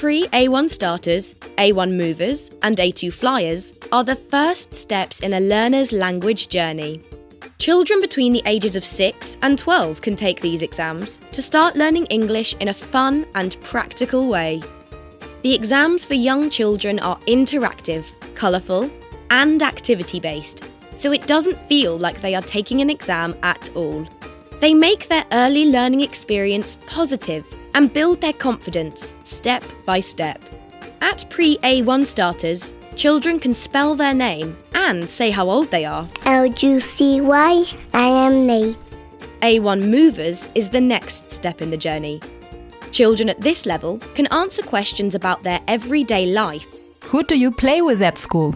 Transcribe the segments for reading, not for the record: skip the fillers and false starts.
Pre-A1 starters, A1 movers, and A2 flyers are the first steps in a learner's language journey. Children between the ages of 6 and 12 can take these exams to start learning English in a fun and practical way. The exams for young children are interactive, colourful, and activity-based, so it doesn't feel like they are taking an exam at all. They make their early learning experience positive and build their confidence step by step. At Pre-A1 starters, children can spell their name and say how old they are. Lucy, I am Nate. A1 movers is the next step in the journey. Children at this level can answer questions about their everyday life. Who do you play with at school?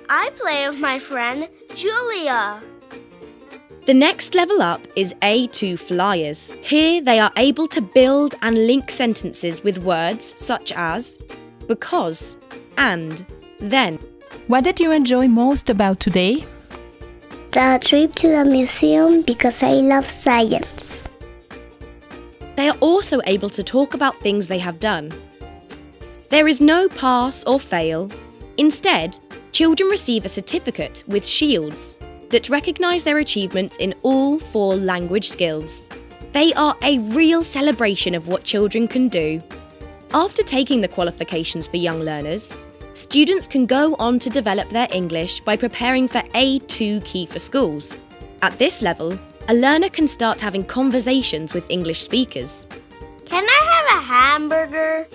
I play with my friend Julia. The next level up is A2 flyers. Here they are able to build and link sentences with words such as because, and, then. What did you enjoy most about today? The trip to the museum because I love science. They are also able to talk about things they have done. There is no pass or fail. Instead, children receive a certificate with shields that recognise their achievements in all 4 language skills. They are a real celebration of what children can do. After taking the qualifications for young learners, students can go on to develop their English by preparing for A2 Key for Schools. At this level, a learner can start having conversations with English speakers. Can I have a hamburger?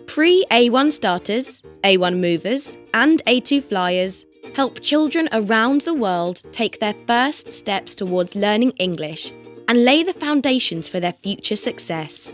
Pre-A1 starters, A1 movers, and A2 flyers help children around the world take their first steps towards learning English and lay the foundations for their future success.